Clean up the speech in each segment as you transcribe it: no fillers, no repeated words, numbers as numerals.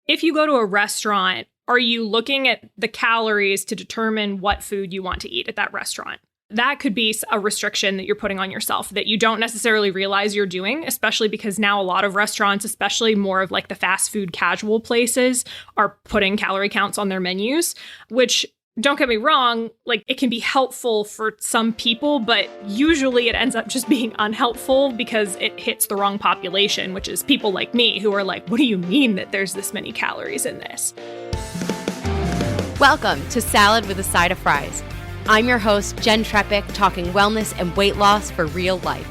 if you go to a restaurant, are you looking at the calories to determine what food you want to eat at that restaurant? That could be a restriction that you're putting on yourself that you don't necessarily realize you're doing, especially because now a lot of restaurants, especially more of like the fast food casual places, are putting calorie counts on their menus, which, don't get me wrong, like it can be helpful for some people, but usually it ends up just being unhelpful because it hits the wrong population, which is people like me who are like, what do you mean that there's this many calories in this? Welcome to Salad with a Side of Fries. I'm your host, Jenn, talking wellness and weight loss for real life.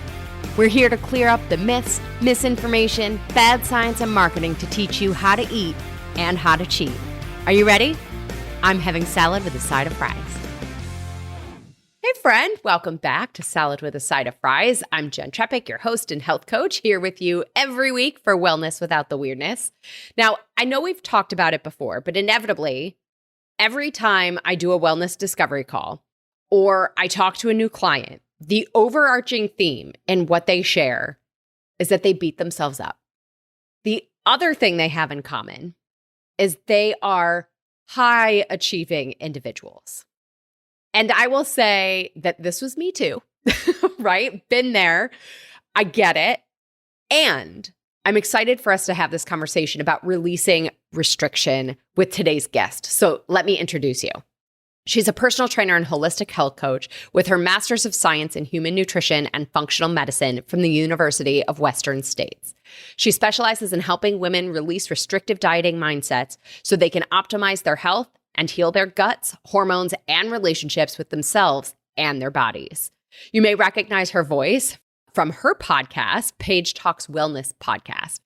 We're here to clear up the myths, misinformation, bad science, and marketing to teach you how to eat and how to cheat. Are you ready? I'm having salad with a side of fries. Hey friend, welcome back to Salad with a Side of Fries. I'm Jenn Trepic, your host and health coach, here with you every week for wellness without the weirdness. Now, I know we've talked about it before, but inevitably, every time I do a wellness discovery call or I talk to a new client, the overarching theme in what they share is that they beat themselves up. The other thing they have in common is they are high achieving individuals. And I will say that this was me too, right? Been there. I get it. And I'm excited for us to have this conversation about releasing restriction with today's guest. So let me introduce you. She's a personal trainer and holistic health coach with her Master's of Science in Human Nutrition and Functional Medicine from the University of Western States. She specializes in helping women release restrictive dieting mindsets so they can optimize their health and heal their guts, hormones, and relationships with themselves and their bodies. You may recognize her voice from her podcast, Paige Talks Wellness Podcast.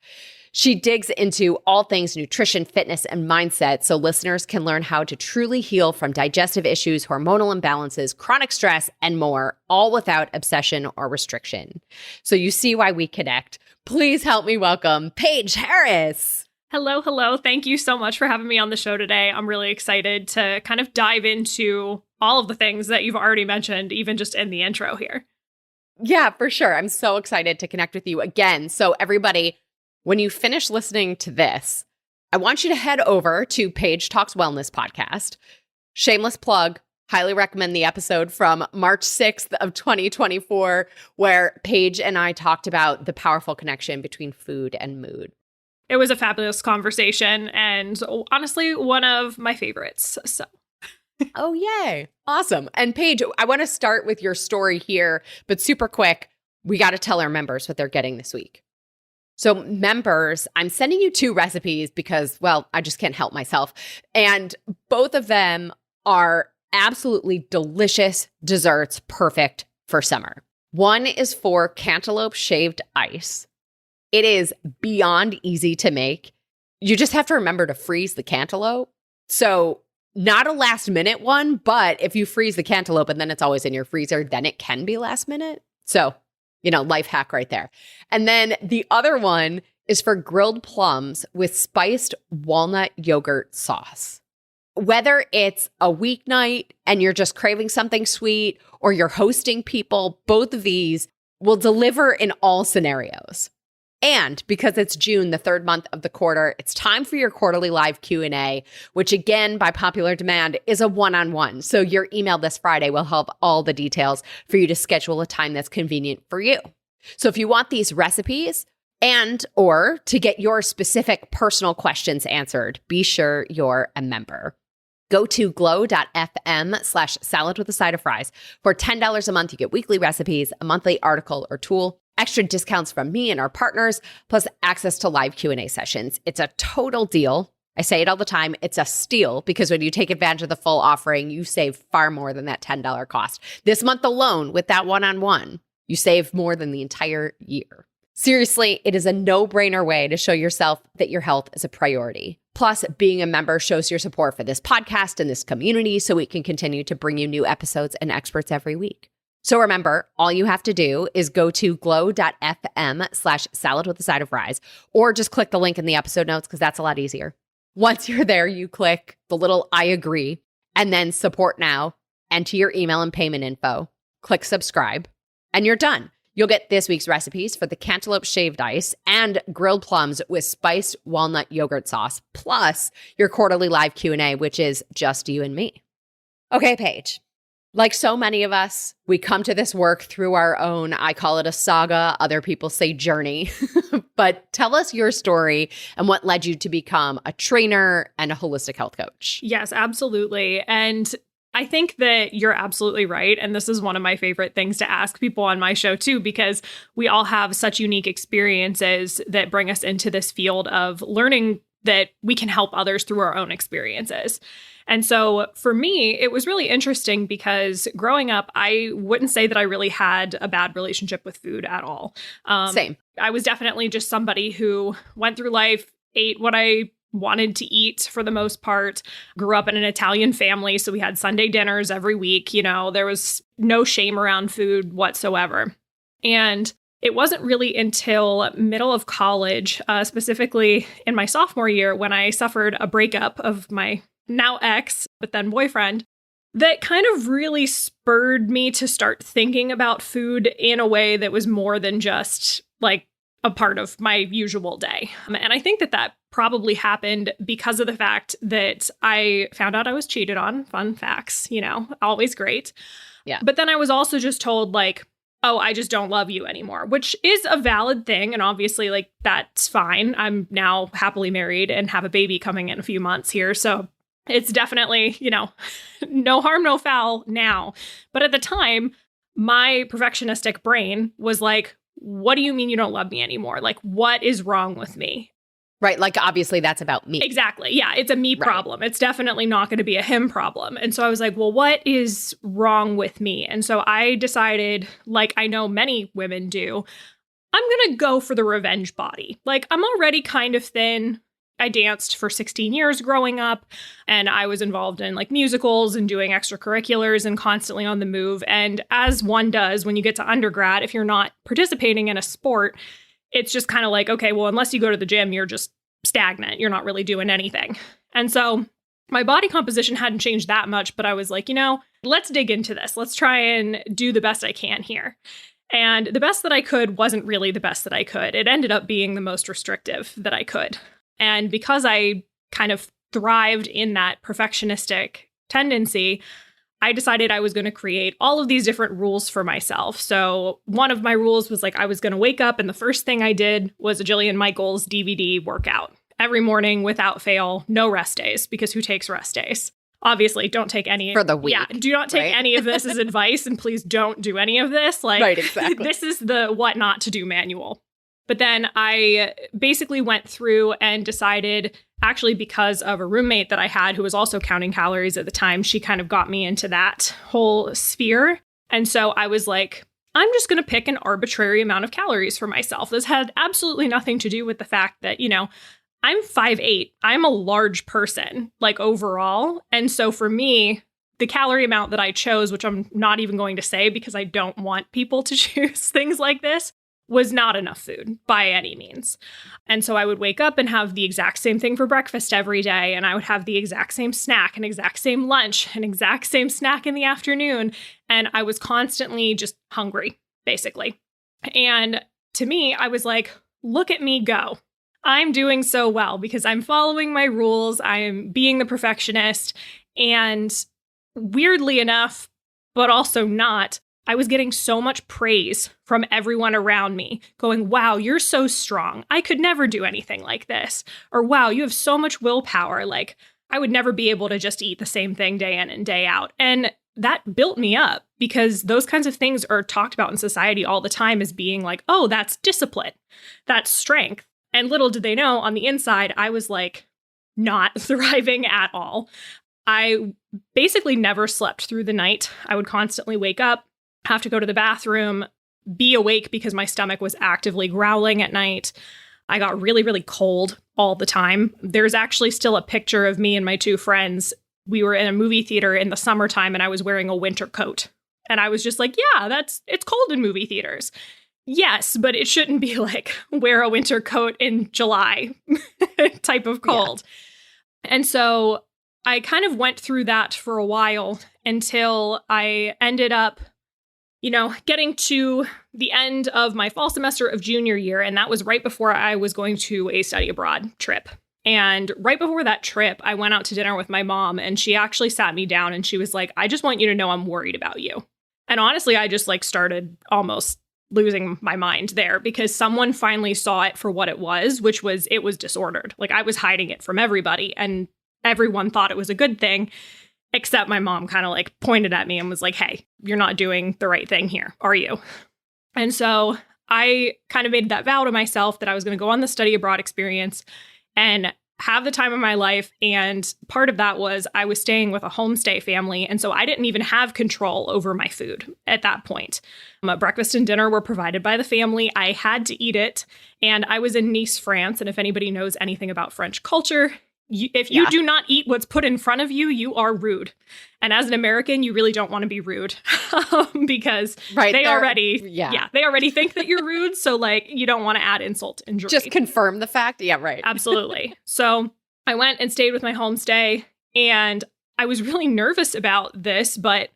She digs into all things nutrition, fitness, and mindset so listeners can learn how to truly heal from digestive issues, hormonal imbalances, chronic stress, and more, all without obsession or restriction. So you see why we connect. Please help me welcome Paige Harris. Hello. Thank you so much for having me on the show today. I'm really excited to kind of dive into all of the things that you've already mentioned, even just in the intro here. Yeah, for sure. I'm so excited to connect with you again. So everybody, when you finish listening to this, I want you to head over to Paige Talks Wellness Podcast. Shameless plug, highly recommend the episode from March 6th of 2024, where Paige and I talked about the powerful connection between food and mood. It was a fabulous conversation and honestly, one of my favorites. So. Oh, yay. Awesome. And Paige, I want to start with your story here, but super quick. We got to tell our members what they're getting this week. So members, I'm sending you 2 recipes because, well, I just can't help myself. And both of them are absolutely delicious desserts, perfect for summer. One is for cantaloupe shaved ice. It is beyond easy to make. You just have to remember to freeze the cantaloupe. So not a last minute one, but if you freeze the cantaloupe and then it's always in your freezer, then it can be last minute. So, life hack right there. And then the other one is for grilled plums with spiced walnut yogurt sauce. Whether it's a weeknight and you're just craving something sweet or you're hosting people, both of these will deliver in all scenarios. And because it's June, the 3rd month of the quarter, it's time for your quarterly live Q&A, which again, by popular demand, is a one-on-one. So your email this Friday will have all the details for you to schedule a time that's convenient for you. So if you want these recipes and or to get your specific personal questions answered, be sure you're a member. Go to glow.fm/salad with a side of fries. For $10 a month, you get weekly recipes, a monthly article or tool, extra discounts from me and our partners, plus access to live Q&A sessions. It's a total deal. I say it all the time. It's a steal because when you take advantage of the full offering, you save far more than that $10 cost. This month alone, with that one-on-one, you save more than the entire year. Seriously, it is a no-brainer way to show yourself that your health is a priority. Plus, being a member shows your support for this podcast and this community so we can continue to bring you new episodes and experts every week. So remember, all you have to do is go to glow.fm/salad with a side of fries, or just click the link in the episode notes because that's a lot easier. Once you're there, you click the little I agree and then support now, enter your email and payment info, click subscribe, and you're done. You'll get this week's recipes for the cantaloupe shaved ice and grilled plums with spiced walnut yogurt sauce, plus your quarterly live Q&A, which is just you and me. Okay, Paige. Like so many of us, we come to this work through our own, I call it a saga, other people say journey. But tell us your story and what led you to become a trainer and a holistic health coach. Yes, absolutely. And I think that you're absolutely right. And this is one of my favorite things to ask people on my show too, because we all have such unique experiences that bring us into this field of learning that we can help others through our own experiences. And so for me, it was really interesting because growing up, I wouldn't say that I really had a bad relationship with food at all. Same. I was definitely just somebody who went through life, ate what I wanted to eat for the most part, grew up in an Italian family. So we had Sunday dinners every week. You know, there was no shame around food whatsoever. And it wasn't really until middle of college, specifically in my sophomore year, when I suffered a breakup of my now ex, but then boyfriend, that kind of really spurred me to start thinking about food in a way that was more than just like a part of my usual day. And I think that that probably happened because of the fact that I found out I was cheated on. Fun facts, you know, always great. Yeah. But then I was also just told like, oh, I just don't love you anymore, which is a valid thing. And obviously, like, that's fine. I'm now happily married and have a baby coming in a few months here. So it's definitely, you know, no harm, no foul now. But at the time, my perfectionistic brain was like, what do you mean you don't love me anymore? Like, what is wrong with me? Right. Like, obviously, that's about me. Exactly. Yeah. It's a me problem. It's definitely not going to be a him problem. And so I was like, well, what is wrong with me? And so I decided, like I know many women do, I'm going to go for the revenge body. Like, I'm already kind of thin. I danced for 16 years growing up, and I was involved in like musicals and doing extracurriculars and constantly on the move. And as one does when you get to undergrad, if you're not participating in a sport, it's just kind of like, okay, well, unless you go to the gym, you're just stagnant. You're not really doing anything. And so my body composition hadn't changed that much, but I was like, you know, let's dig into this. Let's try and do the best I can here. And the best that I could wasn't really the best that I could. It ended up being the most restrictive that I could. And because I kind of thrived in that perfectionistic tendency, I decided I was going to create all of these different rules for myself. So one of my rules was like, I was going to wake up and the first thing I did was a Jillian Michaels DVD workout every morning without fail, no rest days, because who takes rest days? Obviously, don't take any for the week. Yeah, do not take any of this as advice, and please don't do any of this. Like, right, exactly. This is the what not to do manual. But then I basically went through and decided, actually, because of a roommate that I had who was also counting calories at the time, she kind of got me into that whole sphere. And so I was like, I'm just going to pick an arbitrary amount of calories for myself. This had absolutely nothing to do with the fact that, you know, I'm 5'8". I'm a large person, like overall. And so for me, the calorie amount that I chose, which I'm not even going to say because I don't want people to choose things like this, was not enough food by any means. And so I would wake up and have the exact same thing for breakfast every day. And I would have the exact same snack, an exact same lunch, an exact same snack in the afternoon. And I was constantly just hungry, basically. And to me, I was like, look at me go. I'm doing so well because I'm following my rules. I am being the perfectionist. And weirdly enough, but also not, I was getting so much praise from everyone around me going, wow, you're so strong. I could never do anything like this. Or wow, you have so much willpower. Like, I would never be able to just eat the same thing day in and day out. And that built me up because those kinds of things are talked about in society all the time as being like, oh, that's discipline. That's strength. And little did they know on the inside, I was like not thriving at all. I basically never slept through the night. I would constantly wake up, have to go to the bathroom, be awake because my stomach was actively growling at night. I got really, really cold all the time. There's actually still a picture of me and my two friends. We were in a movie theater in the summertime and I was wearing a winter coat. And I was just like, yeah, it's cold in movie theaters. Yes, but it shouldn't be like wear a winter coat in July type of cold. Yeah. And so I kind of went through that for a while until I ended up, you know, getting to the end of my fall semester of junior year, and that was right before I was going to a study abroad trip. And right before that trip, I went out to dinner with my mom, and she actually sat me down and she was like, I just want you to know I'm worried about you. And honestly, I just like started almost losing my mind there because someone finally saw it for what it was, which was it was disordered. Like I was hiding it from everybody and everyone thought it was a good thing, except my mom kind of like pointed at me and was like, hey, you're not doing the right thing here, are you? And so I kind of made that vow to myself that I was going to go on the study abroad experience and have the time of my life. And part of that was I was staying with a homestay family. And so I didn't even have control over my food at that point. Breakfast and dinner were provided by the family. I had to eat it. And I was in Nice, France. And if anybody knows anything about French culture, if you do not eat what's put in front of you, you are rude. And as an American, you really don't want to be rude because they already think that you're rude. So like you don't want to add insult to injury. Just confirm the fact. Yeah, right. Absolutely. So I went and stayed with my homestay and I was really nervous about this, but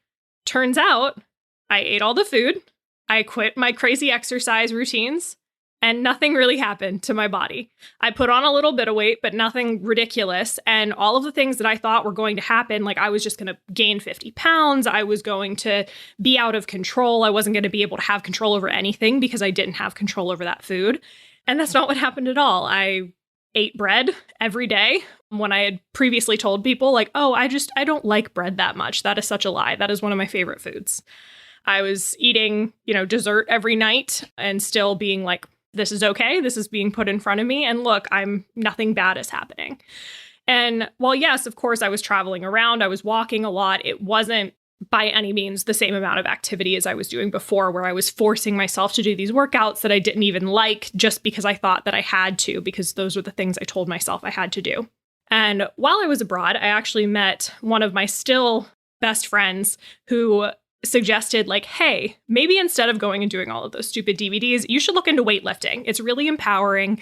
turns out I ate all the food. I quit my crazy exercise routines. And nothing really happened to my body. I put on a little bit of weight, but nothing ridiculous. And all of the things that I thought were going to happen, like I was just going to gain 50 pounds. I was going to be out of control. I wasn't going to be able to have control over anything because I didn't have control over that food. And that's not what happened at all. I ate bread every day when I had previously told people like, oh, I don't like bread that much. That is such a lie. That is one of my favorite foods. I was eating, dessert every night and still being like, this is okay. This is being put in front of me. And look, nothing bad is happening. And while, yes, of course, I was traveling around, I was walking a lot. It wasn't by any means the same amount of activity as I was doing before, where I was forcing myself to do these workouts that I didn't even like just because I thought that I had to, because those were the things I told myself I had to do. And while I was abroad, I actually met one of my still best friends who suggested like, hey, maybe instead of going and doing all of those stupid DVDs, you should look into weightlifting. It's really empowering.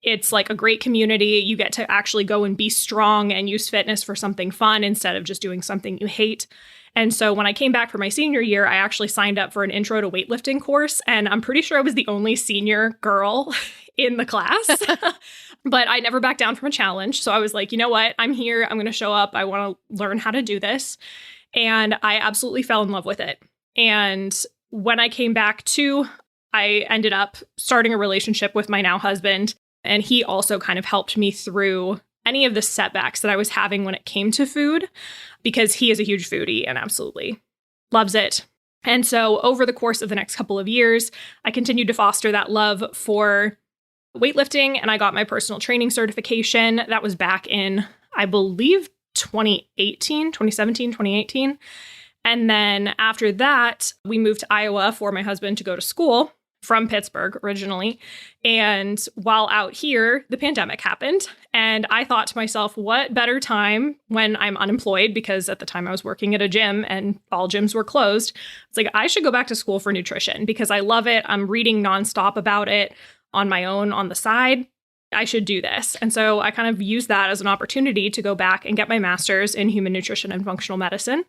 It's like a great community. You get to actually go and be strong and use fitness for something fun instead of just doing something you hate. And so when I came back for my senior year, I actually signed up for an intro to weightlifting course. And I'm pretty sure I was the only senior girl in the class. But I never backed down from a challenge. So I was like, you know what? I'm here. I'm going to show up. I want to learn how to do this. And I absolutely fell in love with it. And when I came back I ended up starting a relationship with my now husband. And he also kind of helped me through any of the setbacks that I was having when it came to food, because he is a huge foodie and absolutely loves it. And so over the course of the next couple of years, I continued to foster that love for weightlifting. And I got my personal training certification. That was back in, I believe, 2017, 2018. And then after that, we moved to Iowa for my husband to go to school from Pittsburgh originally. And while out here, the pandemic happened. And I thought to myself, what better time when I'm unemployed? Because at the time I was working at a gym and all gyms were closed. It's like, I should go back to school for nutrition because I love it. I'm reading nonstop about it on my own on the side. I should do this. And so I kind of used that as an opportunity to go back and get my master's in human nutrition and functional medicine.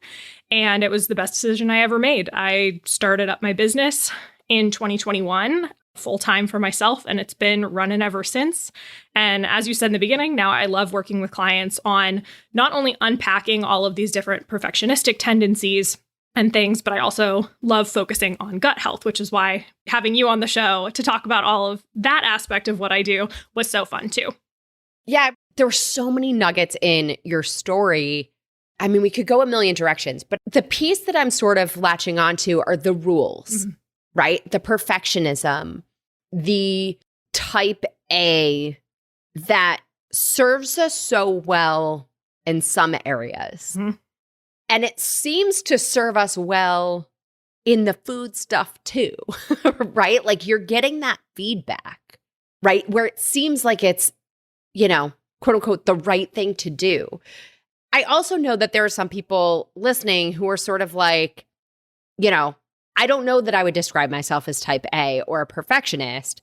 And it was the best decision I ever made. I started up my business in 2021, full-time for myself, and it's been running ever since. And as you said in the beginning, now I love working with clients on not only unpacking all of these different perfectionistic tendencies and things, but I also love focusing on gut health, which is why having you on the show to talk about all of that aspect of what I do was so fun too. Yeah, there were so many nuggets in your story. I mean, we could go a million directions, but the piece that I'm sort of latching onto are the rules, right? The perfectionism, the type A that serves us so well in some areas. And it seems to serve us well in the food stuff too, right? Like you're getting that feedback, right? Where it seems like it's, quote unquote, the right thing to do. I also know that there are some people listening who are sort of like, I don't know that I would describe myself as type A or a perfectionist,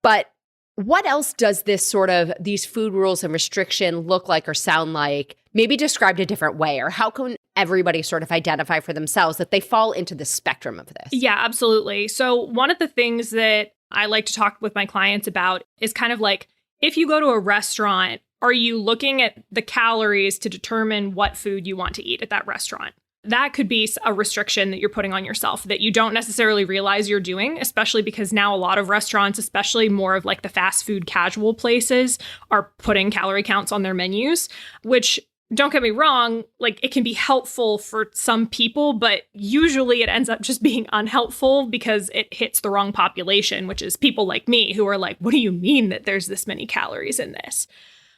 but what else does these food rules and restriction look like or sound like? Maybe described a different way, or how can everybody sort of identify for themselves that they fall into the spectrum of this? Yeah, absolutely. So one of the things that I like to talk with my clients about is kind of like, if you go to a restaurant, are you looking at the calories to determine what food you want to eat at that restaurant? That could be a restriction that you're putting on yourself that you don't necessarily realize you're doing, especially because now a lot of restaurants, especially more of like the fast food casual places, are putting calorie counts on their menus, which, don't get me wrong, like it can be helpful for some people, but usually it ends up just being unhelpful because it hits the wrong population, which is people like me who are like, what do you mean that there's this many calories in this?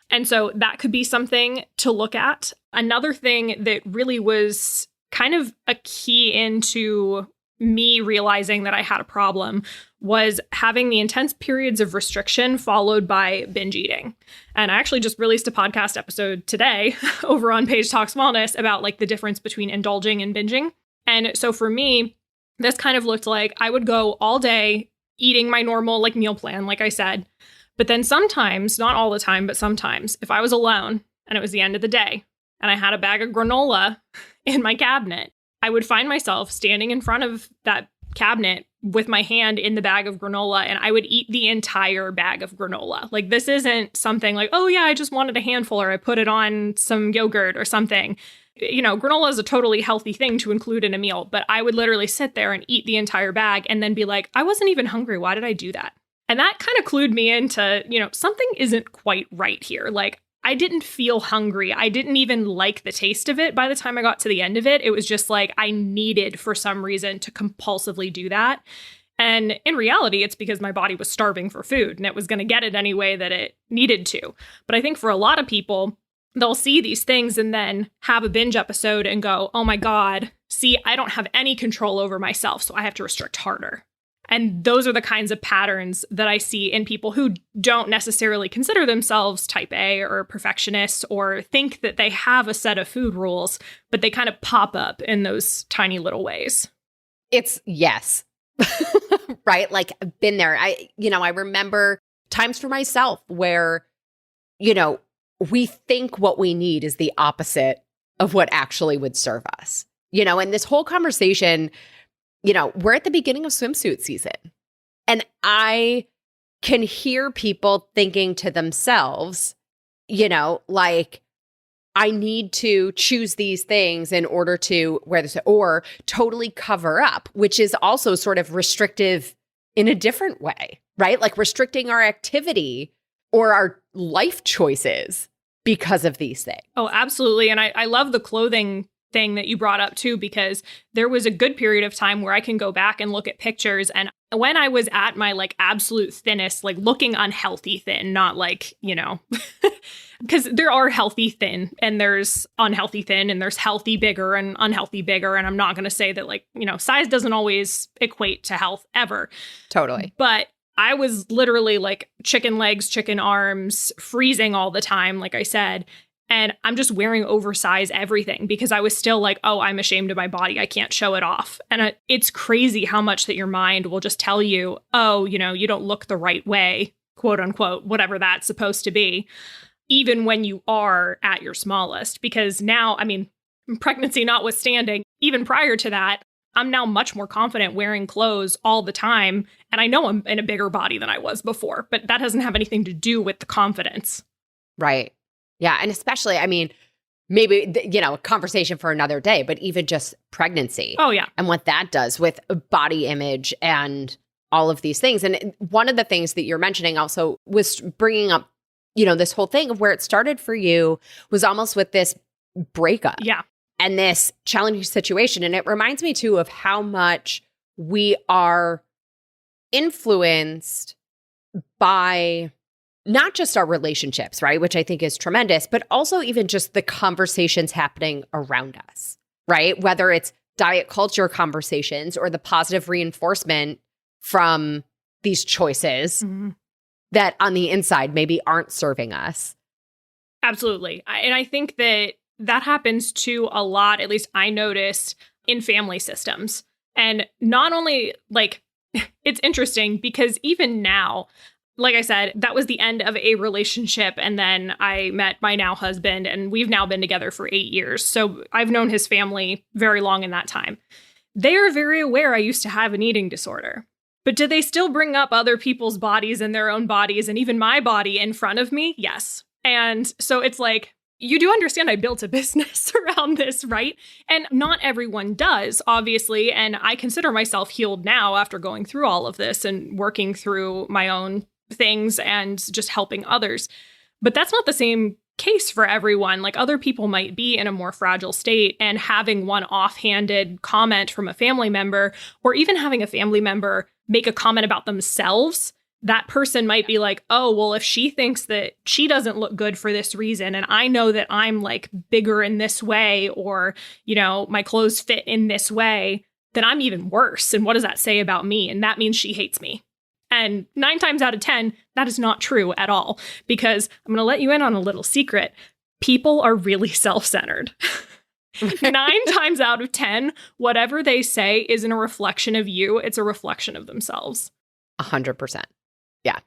And so that could be something to look at. Another thing that really was kind of a key into me realizing that I had a problem was having the intense periods of restriction followed by binge eating. And I actually just released a podcast episode today over on Paige Talks Wellness about like the difference between indulging and binging. And so for me, this kind of looked like I would go all day eating my normal like meal plan, like I said. But then sometimes, not all the time, but sometimes, if I was alone and it was the end of the day and I had a bag of granola in my cabinet, I would find myself standing in front of that cabinet with my hand in the bag of granola, and I would eat the entire bag of granola. Like, this isn't something like, oh yeah, I just wanted a handful or I put it on some yogurt or something. You know, granola is a totally healthy thing to include in a meal, but I would literally sit there and eat the entire bag and then be like, I wasn't even hungry. Why did I do that? And that kind of clued me into, something isn't quite right here. Like, I didn't feel hungry. I didn't even like the taste of it by the time I got to the end of it. It was just like I needed, for some reason, to compulsively do that. And in reality, it's because my body was starving for food and it was going to get it any way that it needed to. But I think for a lot of people, they'll see these things and then have a binge episode and go, oh my God, see, I don't have any control over myself, so I have to restrict harder. And those are the kinds of patterns that I see in people who don't necessarily consider themselves type A or perfectionists or think that they have a set of food rules, but they kind of pop up in those tiny little ways. It's yes, right? Like I've been there. I remember times for myself where, we think what we need is the opposite of what actually would serve us, and this whole conversation, we're at the beginning of swimsuit season, and I can hear people thinking to themselves, like, I need to choose these things in order to wear this or totally cover up, which is also sort of restrictive in a different way, right? Like restricting our activity or our life choices because of these things. Oh, absolutely. And I love the clothing thing that you brought up too, because there was a good period of time where I can go back and look at pictures. And when I was at my like absolute thinnest, like looking unhealthy thin, not like, because there are healthy thin and there's unhealthy thin and there's healthy bigger and unhealthy bigger. And I'm not going to say that like, size doesn't always equate to health ever. Totally. But I was literally like chicken legs, chicken arms, freezing all the time, like I said. And I'm just wearing oversized everything because I was still like, oh, I'm ashamed of my body. I can't show it off. And it's crazy how much that your mind will just tell you, oh, you don't look the right way, quote unquote, whatever that's supposed to be, even when you are at your smallest. Because now, pregnancy notwithstanding, even prior to that, I'm now much more confident wearing clothes all the time. And I know I'm in a bigger body than I was before, but that doesn't have anything to do with the confidence. Right. Yeah. And especially, maybe, a conversation for another day, but even just pregnancy. Oh, yeah. And what that does with body image and all of these things. And one of the things that you're mentioning also was bringing up, this whole thing of where it started for you was almost with this breakup. Yeah. And this challenging situation. And it reminds me too of how much we are influenced by not just our relationships, right? Which I think is tremendous, but also even just the conversations happening around us, right? Whether it's diet culture conversations or the positive reinforcement from these choices that on the inside maybe aren't serving us. Absolutely. And I think that happens too a lot, at least I noticed, in family systems. And not only like, it's interesting because even now, like I said, that was the end of a relationship. And then I met my now husband, and we've now been together for 8 years. So I've known his family very long in that time. They are very aware I used to have an eating disorder. But do they still bring up other people's bodies and their own bodies and even my body in front of me? Yes. And so it's like, you do understand I built a business around this, right? And not everyone does, obviously. And I consider myself healed now after going through all of this and working through my own things and just helping others. But that's not the same case for everyone. Like, other people might be in a more fragile state, and having one offhanded comment from a family member, or even having a family member make a comment about themselves, that person might be like, oh, well, if she thinks that she doesn't look good for this reason, and I know that I'm like bigger in this way, or, you know, my clothes fit in this way, then I'm even worse. And what does that say about me? And that means she hates me. And 9 times out of 10, that is not true at all, because I'm going to let you in on a little secret. People are really self-centered. 9 times out of 10, whatever they say isn't a reflection of you. It's a reflection of themselves. 100%. Yeah.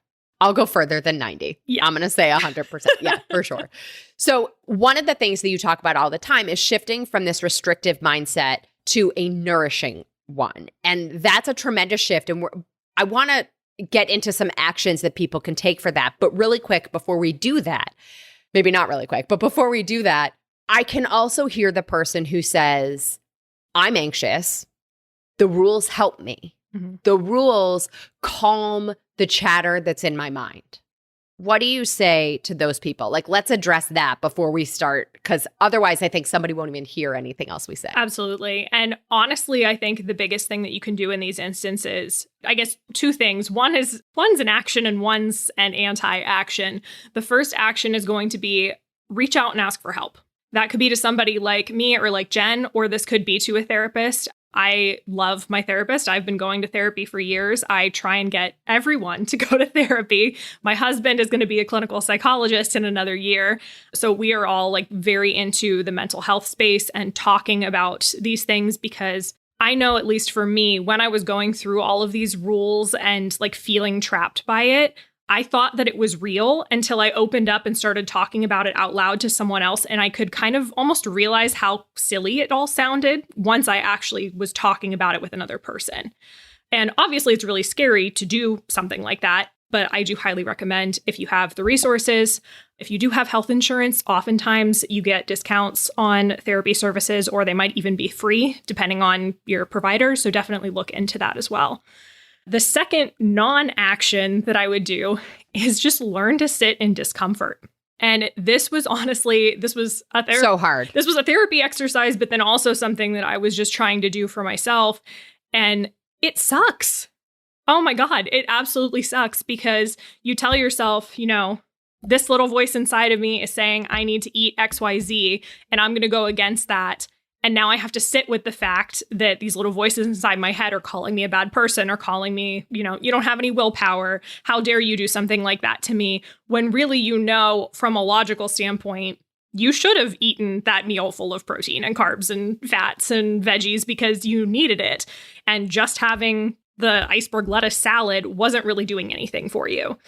I'll go further than 90. Yeah. I'm going to say 100%. Yeah, for sure. So one of the things that you talk about all the time is shifting from this restrictive mindset to a nourishing one. And that's a tremendous shift. And I want to get into some actions that people can take for that. But really quick, before we do that, maybe not really quick, but before we do that, I can also hear the person who says, I'm anxious. The rules help me. Mm-hmm. The rules calm the chatter that's in my mind. What do you say to those people? Like, let's address that before we start, because otherwise I think somebody won't even hear anything else we say. Absolutely. And honestly, I think the biggest thing that you can do in these instances, I guess 2 things. One's an action and one's an anti-action. The first action is going to be reach out and ask for help. That could be to somebody like me or like Jenn, or this could be to a therapist. I love my therapist. I've been going to therapy for years. I try and get everyone to go to therapy. My husband is going to be a clinical psychologist in another year. So we are all like very into the mental health space and talking about these things, because I know, at least for me, when I was going through all of these rules and like feeling trapped by it, I thought that it was real until I opened up and started talking about it out loud to someone else. And I could kind of almost realize how silly it all sounded once I actually was talking about it with another person. And obviously, it's really scary to do something like that. But I do highly recommend, if you have the resources, if you do have health insurance, oftentimes you get discounts on therapy services, or they might even be free depending on your provider. So definitely look into that as well. The second non-action that I would do is just learn to sit in discomfort. And this was so hard. This was a therapy exercise, but then also something that I was just trying to do for myself. And it sucks. Oh my God, it absolutely sucks, because you tell yourself, you know, this little voice inside of me is saying I need to eat XYZ, and I'm going to go against that. And now I have to sit with the fact that these little voices inside my head are calling me a bad person, or calling me, you know, you don't have any willpower. How dare you do something like that to me? When really, you know, from a logical standpoint, you should have eaten that meal full of protein and carbs and fats and veggies because you needed it. And just having the iceberg lettuce salad wasn't really doing anything for you.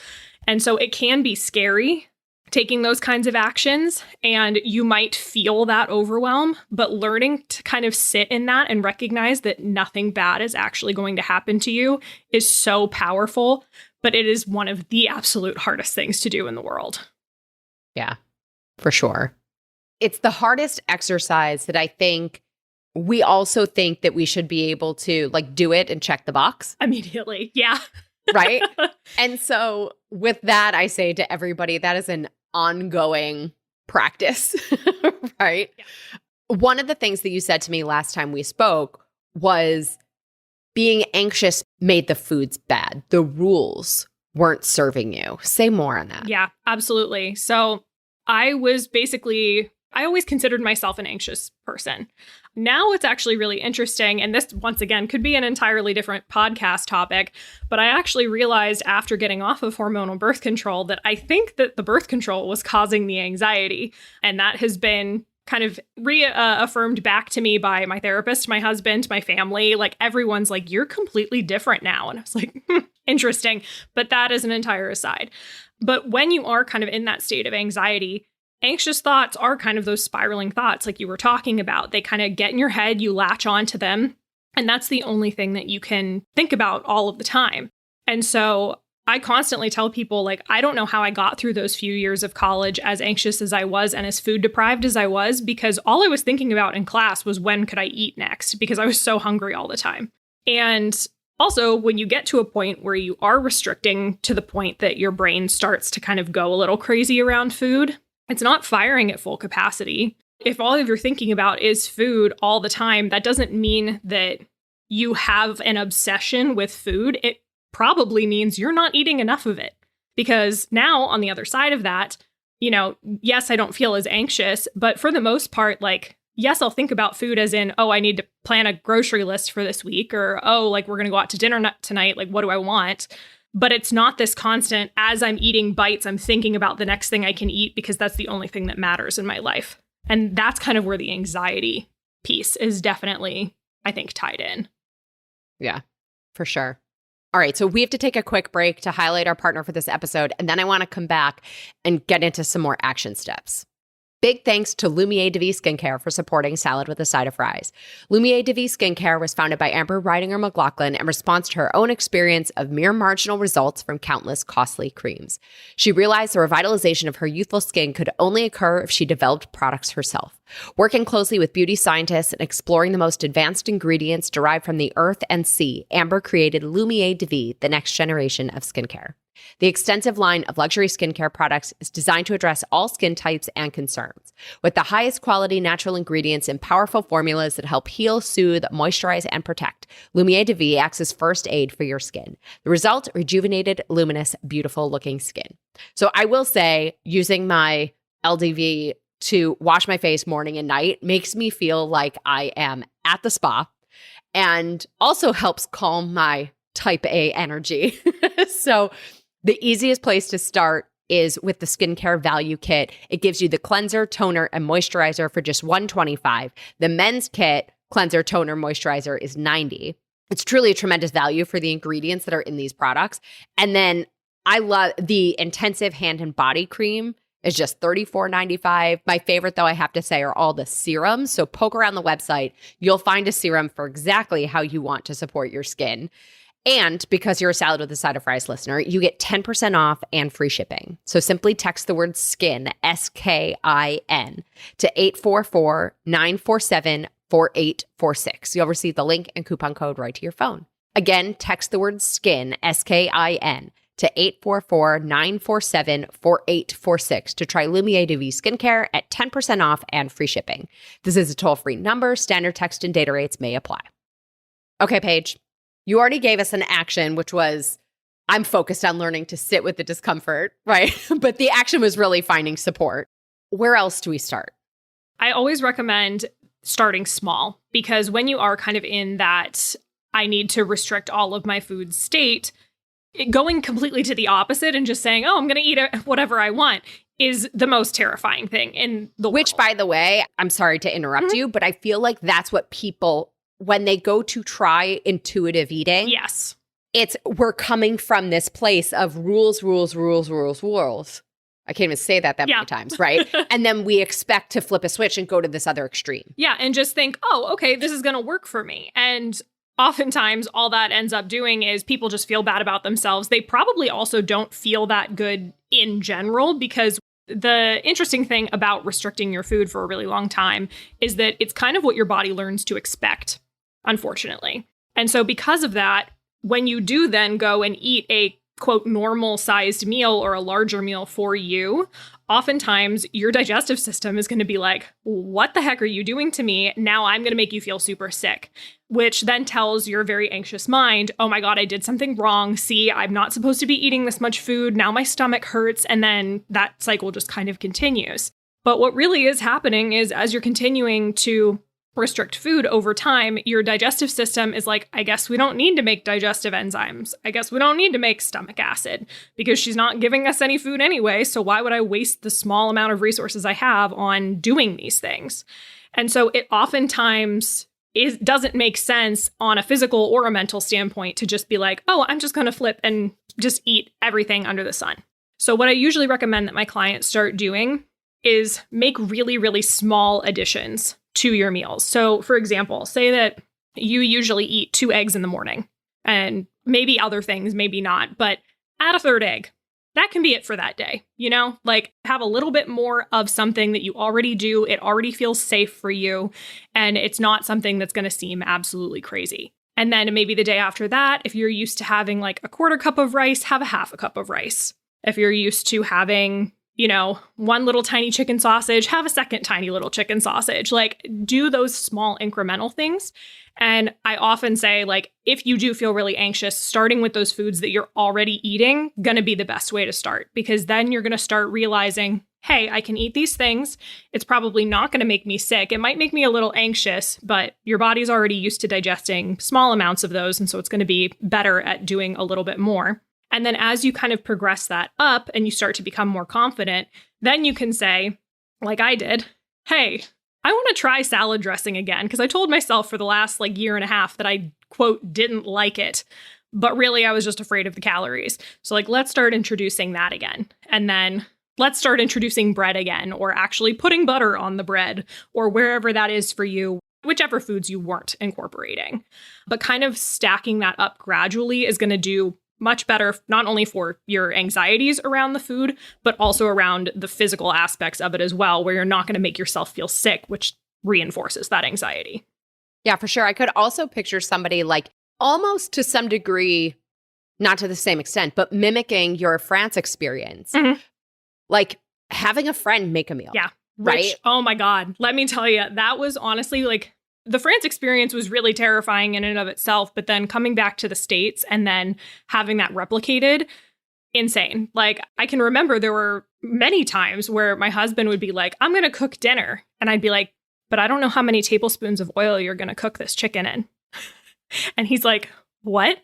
And so it can be scary taking those kinds of actions, and you might feel that overwhelm, but learning to kind of sit in that and recognize that nothing bad is actually going to happen to you is so powerful, but it is one of the absolute hardest things to do in the world. Yeah, for sure. It's the hardest exercise that I think we also think that we should be able to like do it and check the box immediately. Yeah. Right. And so with that, I say to everybody, that is an ongoing practice, right? Yeah. One of the things that you said to me last time we spoke was being anxious made the foods bad. The rules weren't serving you. Say more on that. Yeah, absolutely. So I always considered myself an anxious person. Now it's actually really interesting, and this, once again, could be an entirely different podcast topic, but I actually realized after getting off of hormonal birth control that I think that the birth control was causing the anxiety, and that has been kind of reaffirmed back to me by my therapist, my husband, my family. Like everyone's like, you're completely different now. And I was like, interesting. But that is an entire aside. But when you are kind of in that state of anxiety, anxious thoughts are kind of those spiraling thoughts like you were talking about. They kind of get in your head, you latch onto them. And that's the only thing that you can think about all of the time. And so I constantly tell people, like, I don't know how I got through those few years of college as anxious as I was and as food deprived as I was, because all I was thinking about in class was when could I eat next, because I was so hungry all the time. And also, when you get to a point where you are restricting to the point that your brain starts to kind of go a little crazy around food, it's not firing at full capacity. If all of you're thinking about is food all the time, that doesn't mean that you have an obsession with food. It probably means you're not eating enough of it. Because now on the other side of that, you know, yes, I don't feel as anxious, but for the most part, like, yes, I'll think about food as in, oh, I need to plan a grocery list for this week, or, oh, like, we're going to go out to dinner tonight. Like, what do I want? But it's not this constant, as I'm eating bites, I'm thinking about the next thing I can eat because that's the only thing that matters in my life. And that's kind of where the anxiety piece is definitely, I think, tied in. Yeah, for sure. All right, so we have to take a quick break to highlight our partner for this episode, and then I want to come back and get into some more action steps. Big thanks to Lumiere de Vie Skincare for supporting Salad with a Side of Fries. Lumiere de Vie Skincare was founded by Amber Ridinger McLaughlin in response to her own experience of mere marginal results from countless costly creams. She realized the revitalization of her youthful skin could only occur if she developed products herself. Working closely with beauty scientists and exploring the most advanced ingredients derived from the earth and sea, Amber created Lumiere de Vie, the next generation of skincare. The extensive line of luxury skincare products is designed to address all skin types and concerns. With the highest quality natural ingredients and powerful formulas that help heal, soothe, moisturize, and protect, Lumiere de Vie acts as first aid for your skin. The result, rejuvenated, luminous, beautiful-looking skin. So I will say, using my LDV to wash my face morning and night makes me feel like I am at the spa and also helps calm my type A energy. So the easiest place to start is with the skincare value kit. It gives you the cleanser, toner, and moisturizer for just $125. The men's kit, cleanser, toner, moisturizer, is $90. It's truly a tremendous value for the ingredients that are in these products. And then I love the intensive hand and body cream is just $34.95. My favorite, though, I have to say, are all the serums. So poke around the website. You'll find a serum for exactly how you want to support your skin. And because you're a Salad with a Side of Fries listener, you get 10% off and free shipping. So simply text the word SKIN, SKIN, to 844-947-4846. You'll receive the link and coupon code right to your phone. Again, text the word SKIN, SKIN, to 844-947-4846 to try Lumiere de Vie Skincare at 10% off and free shipping. This is a toll-free number. Standard text and data rates may apply. Okay, Paige. You already gave us an action, which was, I'm focused on learning to sit with the discomfort, right? But the action was really finding support. Where else do we start? I always recommend starting small, because when you are kind of in that, I need to restrict all of my food state, going completely to the opposite and just saying, oh, I'm going to eat whatever I want is the most terrifying thing in the world. Which, by the way, I'm sorry to interrupt you, but I feel like that's what people, when they go to try intuitive eating, yes, we're coming from this place of rules. I can't even say that many times, right? And then we expect to flip a switch and go to this other extreme. Yeah, and just think, oh, okay, this is going to work for me. And oftentimes all that ends up doing is people just feel bad about themselves. They probably also don't feel that good in general, because the interesting thing about restricting your food for a really long time is that it's kind of what your body learns to expect, unfortunately. And so because of that, when you do then go and eat a quote normal sized meal or a larger meal for you, oftentimes your digestive system is going to be like, what the heck are you doing to me? Now I'm going to make you feel super sick, which then tells your very anxious mind, oh my God, I did something wrong. See, I'm not supposed to be eating this much food. Now my stomach hurts. And then that cycle just kind of continues. But what really is happening is as you're continuing to restrict food over time, your digestive system is like, I guess we don't need to make digestive enzymes. I guess we don't need to make stomach acid because she's not giving us any food anyway. So why would I waste the small amount of resources I have on doing these things? And so it oftentimes doesn't make sense on a physical or a mental standpoint to just be like, oh, I'm just going to flip and just eat everything under the sun. So what I usually recommend that my clients start doing is make really, really small additions to your meals. So for example, say that you usually eat 2 eggs in the morning and maybe other things, maybe not, but add a 3rd egg. That can be it for that day, like have a little bit more of something that you already do. It already feels safe for you. And it's not something that's going to seem absolutely crazy. And then maybe the day after that, if you're used to having like a 1/4 cup of rice, have a 1/2 cup of rice. If you're used to having, one little tiny chicken sausage, have a 2nd tiny little chicken sausage. Like do those small incremental things. And I often say, like, if you do feel really anxious, starting with those foods that you're already eating, going to be the best way to start, because then you're going to start realizing, hey, I can eat these things. It's probably not going to make me sick. It might make me a little anxious, but your body's already used to digesting small amounts of those. And so it's going to be better at doing a little bit more. And then as you kind of progress that up and you start to become more confident, then you can say, like I did, hey, I want to try salad dressing again, because I told myself for the last year and a half that I, quote, didn't like it. But really, I was just afraid of the calories. So let's start introducing that again. And then let's start introducing bread again, or actually putting butter on the bread, or wherever that is for you, whichever foods you weren't incorporating. But kind of stacking that up gradually is going to do much better, not only for your anxieties around the food, but also around the physical aspects of it as well, where you're not going to make yourself feel sick, which reinforces that anxiety. Yeah, for sure. I could also picture somebody almost to some degree, not to the same extent, but mimicking your France experience. Mm-hmm. Like having a friend make a meal. Yeah. Right. Which, oh my God, let me tell you, that was honestly the France experience was really terrifying in and of itself, but then coming back to the States and then having that replicated, insane. I can remember there were many times where my husband would be like, I'm going to cook dinner. And I'd be like, but I don't know how many tablespoons of oil you're going to cook this chicken in. And he's like, what?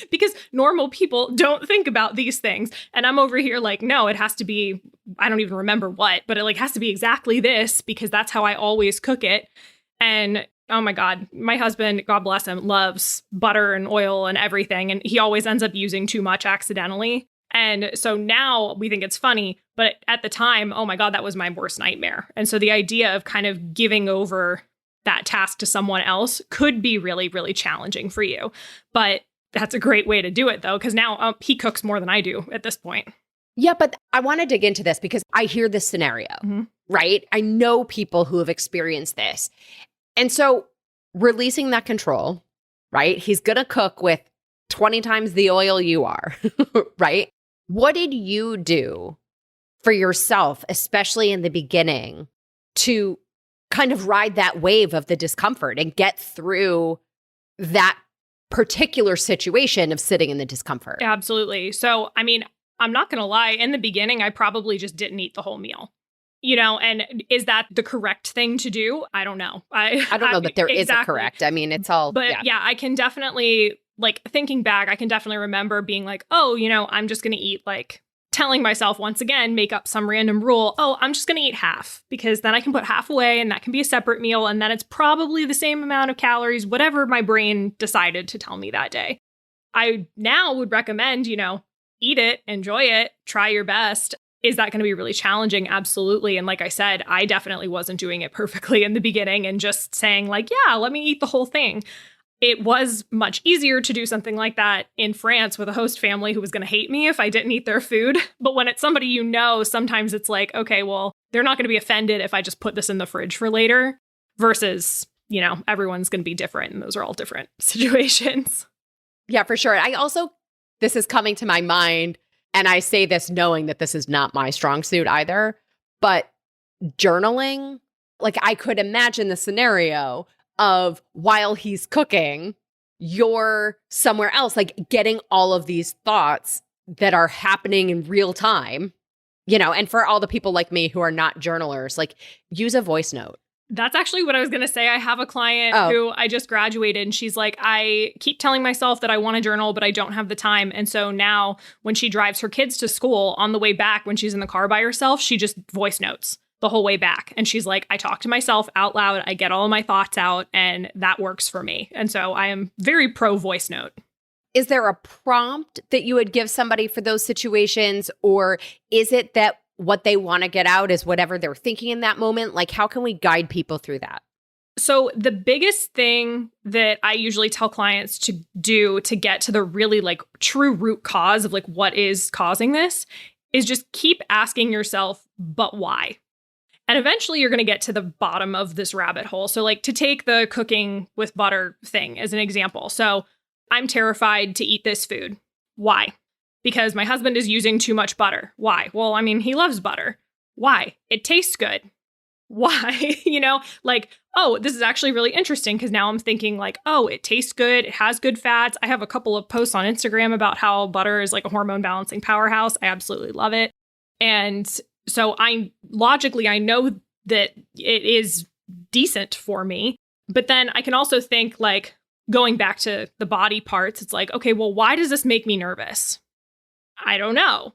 Because normal people don't think about these things. And I'm over here no, it has to be, I don't even remember what, but it has to be exactly this, because that's how I always cook it. And oh my God, my husband, God bless him, loves butter and oil and everything. And he always ends up using too much accidentally. And so now we think it's funny. But at the time, oh my God, that was my worst nightmare. And so the idea of kind of giving over that task to someone else could be really, really challenging for you. But that's a great way to do it, though, because now he cooks more than I do at this point. Yeah, but I want to dig into this because I hear this scenario, mm-hmm. right? I know people who have experienced this. And so releasing that control, right? He's going to cook with 20 times the oil you are, right? What did you do for yourself, especially in the beginning, to kind of ride that wave of the discomfort and get through that particular situation of sitting in the discomfort? Absolutely. So, I mean, I'm not going to lie. In the beginning, I probably just didn't eat the whole meal. And is that the correct thing to do? I don't know. I don't know that there is a correct. I mean, it's all. But yeah, I can definitely, thinking back, I can definitely remember being like, oh, I'm just going to eat, telling myself once again, make up some random rule. Oh, I'm just going to eat half, because then I can put half away and that can be a separate meal. And then it's probably the same amount of calories, whatever my brain decided to tell me that day. I now would recommend, eat it, enjoy it, try your best. Is that going to be really challenging? Absolutely. And like I said, I definitely wasn't doing it perfectly in the beginning and just saying yeah, let me eat the whole thing. It was much easier to do something like that in France with a host family who was going to hate me if I didn't eat their food. But when it's somebody sometimes it's okay, well, they're not going to be offended if I just put this in the fridge for later, versus, everyone's going to be different. And those are all different situations. Yeah, for sure. This is coming to my mind, and I say this knowing that this is not my strong suit either, but journaling, I could imagine the scenario of while he's cooking, you're somewhere else, getting all of these thoughts that are happening in real time, and for all the people like me who are not journalers, use a voice note, That's actually what I was going to say. I have a client who I just graduated and she's like, I keep telling myself that I want to journal, but I don't have the time. And so now when she drives her kids to school on the way back, when she's in the car by herself, she just voice notes the whole way back. And she's like, I talk to myself out loud. I get all of my thoughts out and that works for me. And so I am very pro voice note. Is there a prompt that you would give somebody for those situations? Or is it that what they want to get out is whatever they're thinking in that moment? Like, how can we guide people through that? So the biggest thing that I usually tell clients to do to get to the really like true root cause of like what is causing this is just keep asking yourself, but why? And eventually you're going to get to the bottom of this rabbit hole. So like to take the cooking with butter thing as an example. So I'm terrified to eat this food. Why? Because my husband is using too much butter. Why? Well, I mean, he loves butter. Why? It tastes good. Why? Like, oh, this is actually really interesting because now I'm thinking like, oh, it tastes good. It has good fats. I have a couple of posts on Instagram about how butter is like a hormone balancing powerhouse. I absolutely love it. And so I know that it is decent for me. But then I can also think like going back to the body parts, it's like, okay, well, why does this make me nervous? I don't know.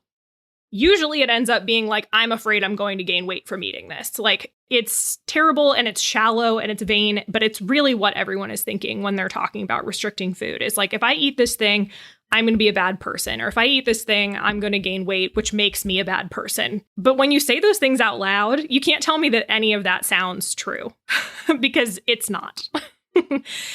Usually it ends up being like, I'm afraid I'm going to gain weight from eating this. Like, it's terrible and it's shallow and it's vain, but it's really what everyone is thinking when they're talking about restricting food. It's like, if I eat this thing, I'm going to be a bad person. Or if I eat this thing, I'm going to gain weight, which makes me a bad person. But when you say those things out loud, you can't tell me that any of that sounds true because it's not.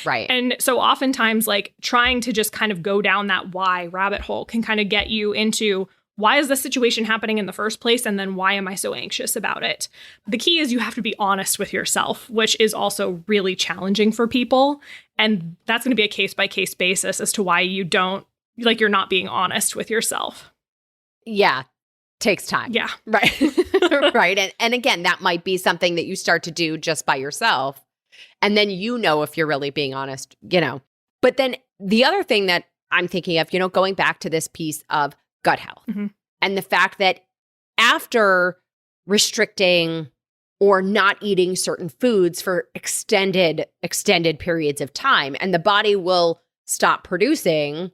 Right. And so oftentimes, like trying to just kind of go down that why rabbit hole can kind of get you into why is this situation happening in the first place? And then why am I so anxious about it? The key is you have to be honest with yourself, which is also really challenging for people. And that's going to be a case by case basis as to why you're not being honest with yourself. Yeah. Takes time. Yeah. Right. Right. And again, that might be something that you start to do just by yourself. And then if you're really being honest, But then the other thing that I'm thinking of, going back to this piece of gut health and the fact that after restricting or not eating certain foods for extended periods of time, and the body will stop producing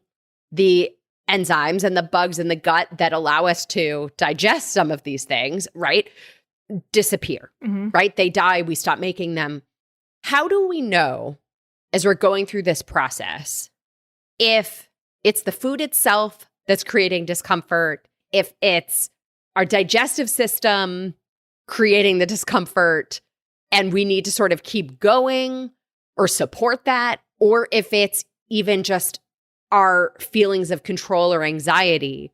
the enzymes and the bugs in the gut that allow us to digest some of these things, right? Disappear, right? They die. We stop making them. How do we know, as we're going through this process, if it's the food itself that's creating discomfort, if it's our digestive system creating the discomfort and we need to sort of keep going or support that, or if it's even just our feelings of control or anxiety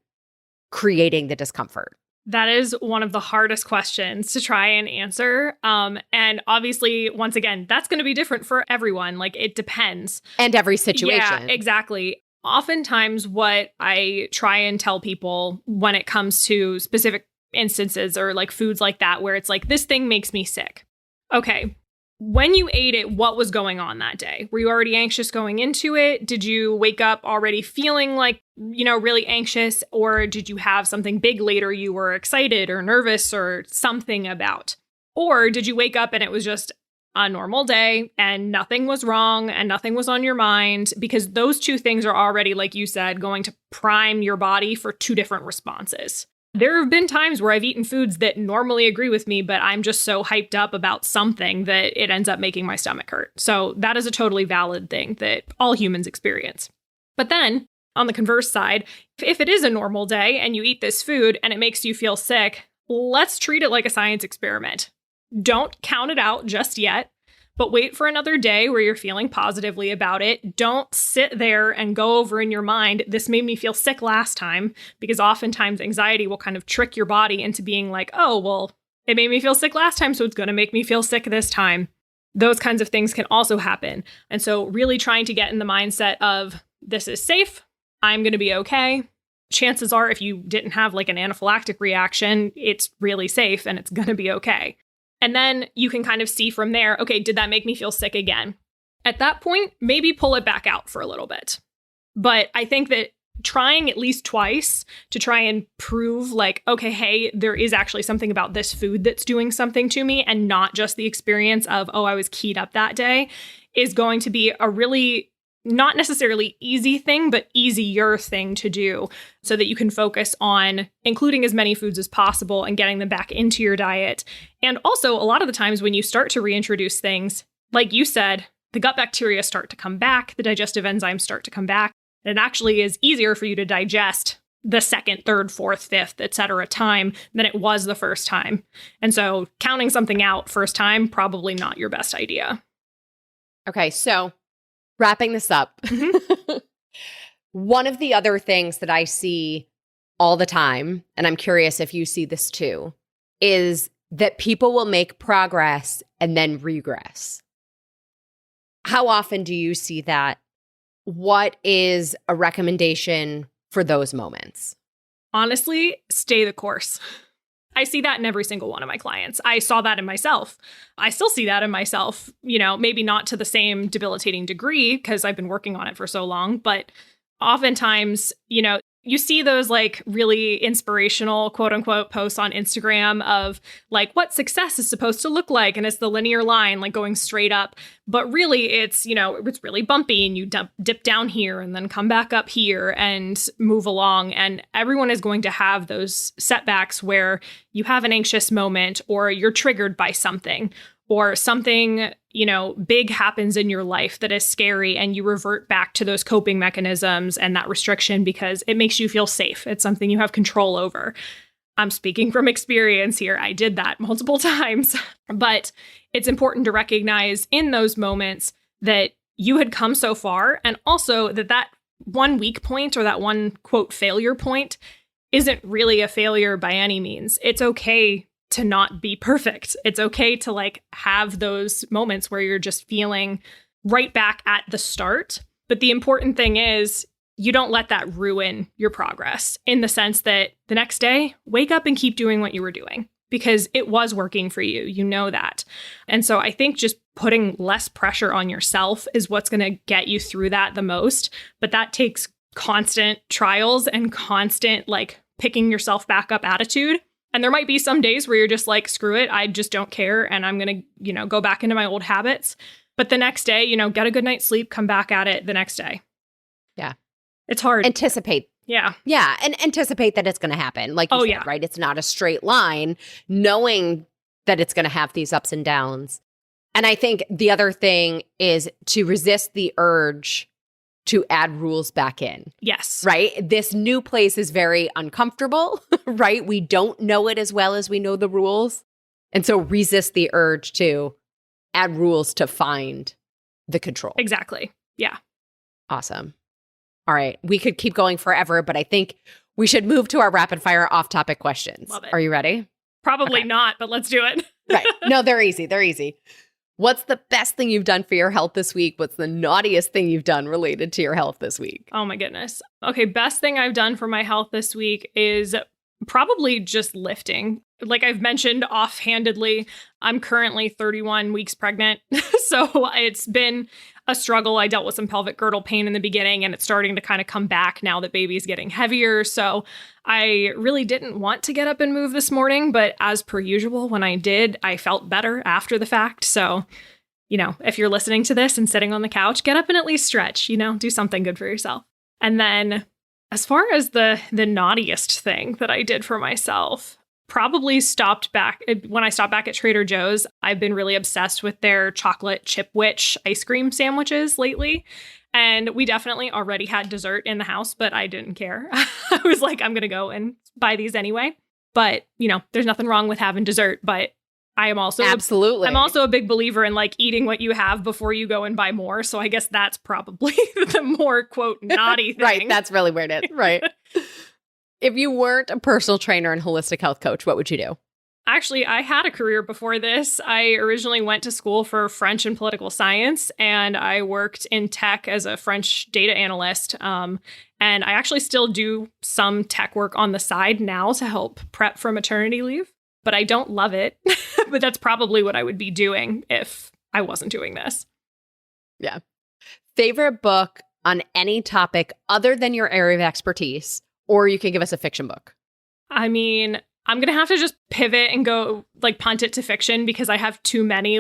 creating the discomfort? That is one of the hardest questions to try and answer. And obviously, once again, that's going to be different for everyone. Like, it depends. And every situation. Yeah, exactly. Oftentimes, what I try and tell people when it comes to specific instances or like foods like that, where it's like, this thing makes me sick. Okay. When you ate it, what was going on that day? Were you already anxious going into it? Did you wake up already feeling like, really anxious? Or did you have something big later you were excited or nervous or something about? Or did you wake up and it was just a normal day and nothing was wrong and nothing was on your mind? Because those two things are already, like you said, going to prime your body for two different responses. There have been times where I've eaten foods that normally agree with me, but I'm just so hyped up about something that it ends up making my stomach hurt. So that is a totally valid thing that all humans experience. But then on the converse side, if it is a normal day and you eat this food and it makes you feel sick, let's treat it like a science experiment. Don't count it out just yet, but wait for another day where you're feeling positively about it. Don't sit there and go over in your mind, this made me feel sick last time, because oftentimes anxiety will kind of trick your body into being like, oh, well, it made me feel sick last time, so it's going to make me feel sick this time. Those kinds of things can also happen. And so really trying to get in the mindset of, this is safe, I'm going to be okay. Chances are, if you didn't have like an anaphylactic reaction, it's really safe and it's going to be okay. And then you can kind of see from there, okay, did that make me feel sick again? At that point, maybe pull it back out for a little bit. But I think that trying at least twice to try and prove like, okay, hey, there is actually something about this food that's doing something to me, and not just the experience of, oh, I was keyed up that day, is going to be a really not necessarily easy thing, but easier thing to do so that you can focus on including as many foods as possible and getting them back into your diet. And also, a lot of the times when you start to reintroduce things, like you said, the gut bacteria start to come back, the digestive enzymes start to come back. And it actually is easier for you to digest the second, third, fourth, fifth, etc. time than it was the first time. And so counting something out first time, probably not your best idea. Okay, so wrapping this up, one of the other things that I see all the time, and I'm curious if you see this too, is that people will make progress and then regress. How often do you see that? What is a recommendation for those moments? Honestly, stay the course. I see that in every single one of my clients. I saw that in myself. I still see that in myself, maybe not to the same debilitating degree because I've been working on it for so long, but oftentimes, you see those like really inspirational quote unquote posts on Instagram of like what success is supposed to look like. And it's the linear line like going straight up. But really it's, it's really bumpy and you dip down here and then come back up here and move along. And everyone is going to have those setbacks where you have an anxious moment or you're triggered by something or something, big happens in your life that is scary and you revert back to those coping mechanisms and that restriction because it makes you feel safe. It's something you have control over. I'm speaking from experience here. I did that multiple times, but it's important to recognize in those moments that you had come so far and also that one weak point or that one quote failure point isn't really a failure by any means. It's okay to not be perfect. It's okay to like have those moments where you're just feeling right back at the start. But the important thing is you don't let that ruin your progress in the sense that the next day, wake up and keep doing what you were doing because it was working for you. You know that. And so I think just putting less pressure on yourself is what's going to get you through that the most. But that takes constant trials and constant like picking yourself back up attitude. And there might be some days where you're just like, screw it, I just don't care. And I'm going to, go back into my old habits. But the next day, get a good night's sleep, come back at it the next day. Yeah. It's hard. Anticipate. Yeah. Yeah. And anticipate that it's going to happen. Like you said, right? It's not a straight line, knowing that it's going to have these ups and downs. And I think the other thing is to resist the urge to add rules back in. Yes. Right? This new place is very uncomfortable, right? We don't know it as well as we know the rules. And so resist the urge to add rules to find the control. Exactly. Yeah. Awesome. All right. We could keep going forever, but I think we should move to our rapid fire off-topic questions. Love it. Are you ready? Probably not, but let's do it. Right. No, they're easy. They're easy. What's the best thing you've done for your health this week? What's the naughtiest thing you've done related to your health this week? Oh my goodness. Okay, best thing I've done for my health this week is probably just lifting. Like I've mentioned offhandedly, I'm currently 31 weeks pregnant. So it's been a struggle. I dealt with some pelvic girdle pain in the beginning and it's starting to kind of come back now that baby's getting heavier. So I really didn't want to get up and move this morning, but as per usual, when I did, I felt better after the fact. So, if you're listening to this and sitting on the couch, get up and at least stretch, do something good for yourself. And then as far as the naughtiest thing that I did for myself, probably when I stopped back at Trader Joe's. I've been really obsessed with their chocolate chip witch ice cream sandwiches lately. And we definitely already had dessert in the house, but I didn't care. I was like, I'm going to go and buy these anyway. But, there's nothing wrong with having dessert. But I am also I'm also a big believer in like eating what you have before you go and buy more. So I guess that's probably the more quote naughty thing. Right. That's really where it is. Right. If you weren't a personal trainer and holistic health coach, what would you do? Actually, I had a career before this. I originally went to school for French and political science, and I worked in tech as a French data analyst. And I actually still do some tech work on the side now to help prep for maternity leave, but I don't love it. But that's probably what I would be doing if I wasn't doing this. Yeah. Favorite book on any topic other than your area of expertise, or you can give us a fiction book. I mean, I'm going to have to just pivot and go punt it to fiction because I have too many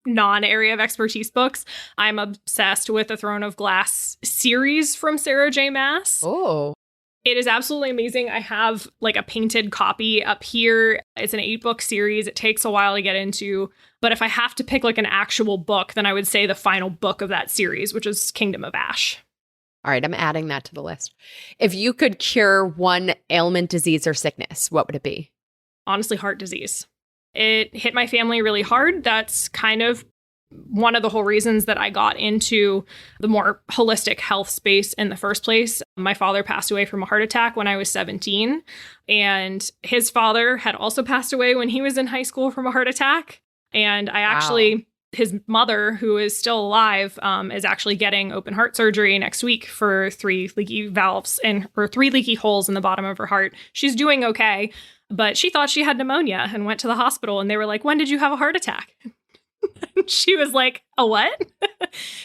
non-area of expertise books. I'm obsessed with the Throne of Glass series from Sarah J. Maas. Oh. It is absolutely amazing. I have a painted copy up here. It's an 8-book series. It takes a while to get into. But if I have to pick an actual book, then I would say the final book of that series, which is Kingdom of Ash. All right, I'm adding that to the list. If you could cure one ailment, disease, or sickness, what would it be? Honestly, heart disease. It hit my family really hard. That's kind of one of the whole reasons that I got into the more holistic health space in the first place. My father passed away from a heart attack when I was 17, and his father had also passed away when he was in high school from a heart attack. And I actually, his mother, who is still alive, is actually getting open heart surgery next week for 3 leaky valves or 3 leaky holes in the bottom of her heart. She's doing okay, but she thought she had pneumonia and went to the hospital, and they were like, "When did you have a heart attack?" She was like, "A what?"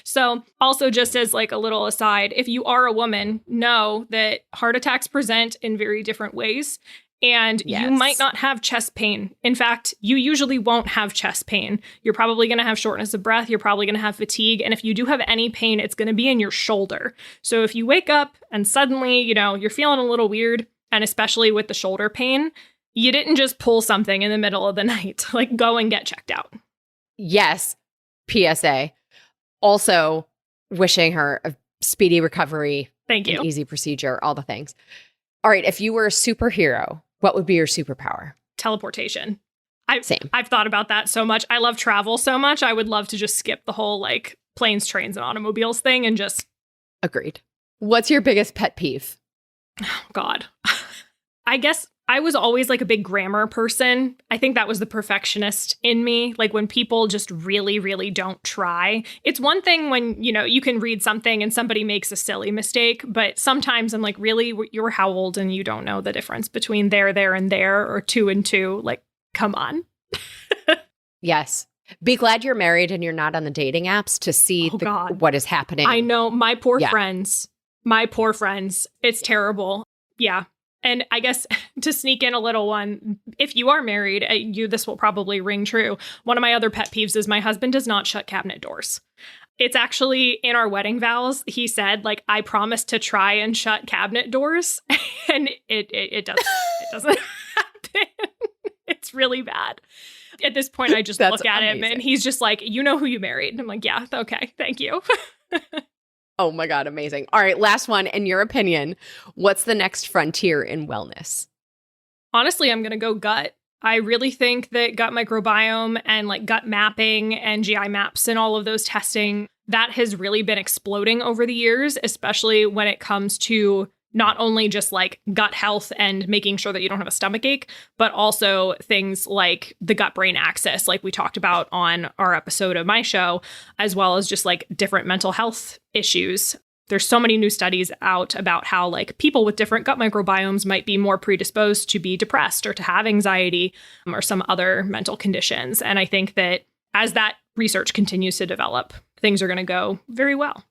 So also, just as a little aside, if you are a woman, know that heart attacks present in very different ways. And you might not have chest pain. In fact, you usually won't have chest pain. You're probably going to have shortness of breath. You're probably going to have fatigue. And if you do have any pain, it's going to be in your shoulder. So if you wake up and suddenly, you're feeling a little weird, and especially with the shoulder pain, you didn't just pull something in the middle of the night. Go and get checked out. Yes. PSA. Also, wishing her a speedy recovery. Thank you. An easy procedure, all the things. All right. If you were a superhero, what would be your superpower? Teleportation. Same. I've thought about that so much. I love travel so much. I would love to just skip the whole planes, trains, and automobiles thing and just... Agreed. What's your biggest pet peeve? Oh, God. I guess I was always a big grammar person. I think that was the perfectionist in me. When people just really, really don't try. It's one thing when, you can read something and somebody makes a silly mistake, but sometimes I'm really, you're how old and you don't know the difference between there, and there, or 2 and 2. Come on. Yes. Be glad you're married and you're not on the dating apps to see what is happening. I know. My poor friends. It's terrible. Yeah. And I guess to sneak in a little one, if you are married, this will probably ring true. One of my other pet peeves is my husband does not shut cabinet doors. It's actually in our wedding vows. He said, I promise to try and shut cabinet doors. And it doesn't happen. It's really bad. At this point, I just look at him and he's just like, "You know who you married." And I'm like, "Yeah, okay, thank you." Oh my God, amazing. All right, last one. In your opinion, what's the next frontier in wellness? Honestly, I'm going to go gut. I really think that gut microbiome and gut mapping and GI maps and all of those testing, that has really been exploding over the years, especially when it comes to not only just gut health and making sure that you don't have a stomach ache, but also things like the gut-brain axis, like we talked about on our episode of my show, as well as just different mental health issues. There's so many new studies out about how people with different gut microbiomes might be more predisposed to be depressed or to have anxiety or some other mental conditions. And I think that as that research continues to develop, things are going to go very well.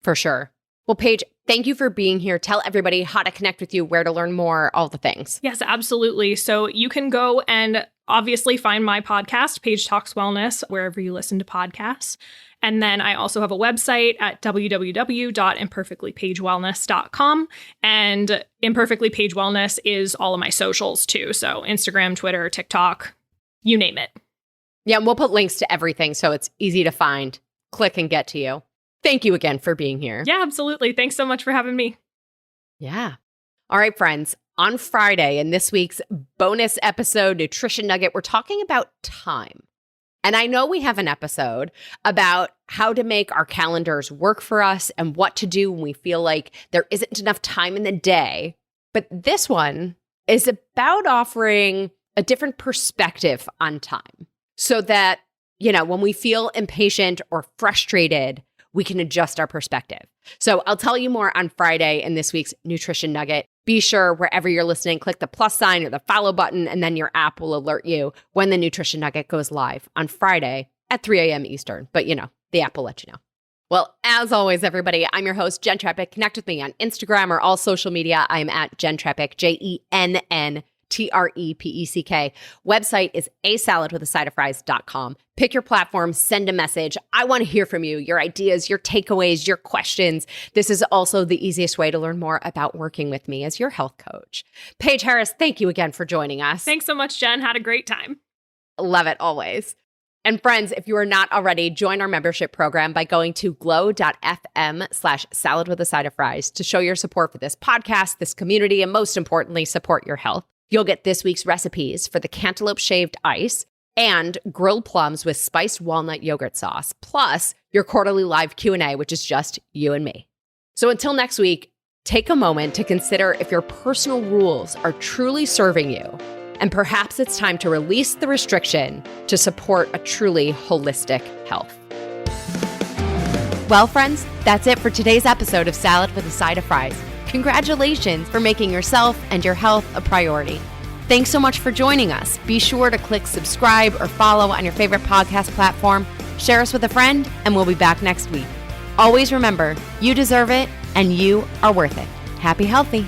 For sure. Well, Paige, thank you for being here. Tell everybody how to connect with you, where to learn more, all the things. Yes, absolutely. So you can go and obviously find my podcast, Paige Talks Wellness, wherever you listen to podcasts. And then I also have a website at www.imperfectlypaigewellness.com. And Imperfectly Paige Wellness is all of my socials too. So Instagram, Twitter, TikTok, you name it. Yeah, and we'll put links to everything so it's easy to find. Click and get to you. Thank you again for being here. Yeah, absolutely. Thanks so much for having me. Yeah. All right, friends. On Friday, in this week's bonus episode, Nutrition Nugget, we're talking about time. And I know we have an episode about how to make our calendars work for us and what to do when we feel like there isn't enough time in the day. But this one is about offering a different perspective on time so that, when we feel impatient or frustrated, we can adjust our perspective. So I'll tell you more on Friday in this week's Nutrition Nugget. Be sure wherever you're listening, click the plus sign or the follow button, and then your app will alert you when the Nutrition Nugget goes live on Friday at 3 a.m. Eastern. But the app will let you know. Well, as always, everybody, I'm your host, Jenn Trepic. Connect with me on Instagram or all social media. I'm at Jenn Trepic, JENNTREPECK. Website is asaladwithasideofries.com. Pick your platform, send a message. I want to hear from you, your ideas, your takeaways, your questions. This is also the easiest way to learn more about working with me as your health coach. Paige Harris, thank you again for joining us. Thanks so much, Jen. Had a great time. Love it always. And friends, if you are not already, join our membership program by going to glow.fm/saladwithasideofries to show your support for this podcast, this community, and most importantly, support your health. You'll get this week's recipes for the cantaloupe shaved ice and grilled plums with spiced walnut yogurt sauce, plus your quarterly live Q&A, which is just you and me. So until next week, take a moment to consider if your personal rules are truly serving you. And perhaps it's time to release the restriction to support a truly holistic health. Well, friends, that's it for today's episode of Salad with a Side of Fries. Congratulations for making yourself and your health a priority. Thanks so much for joining us. Be sure to click subscribe or follow on your favorite podcast platform. Share us with a friend, and we'll be back next week. Always remember, you deserve it, and you are worth it. Happy healthy.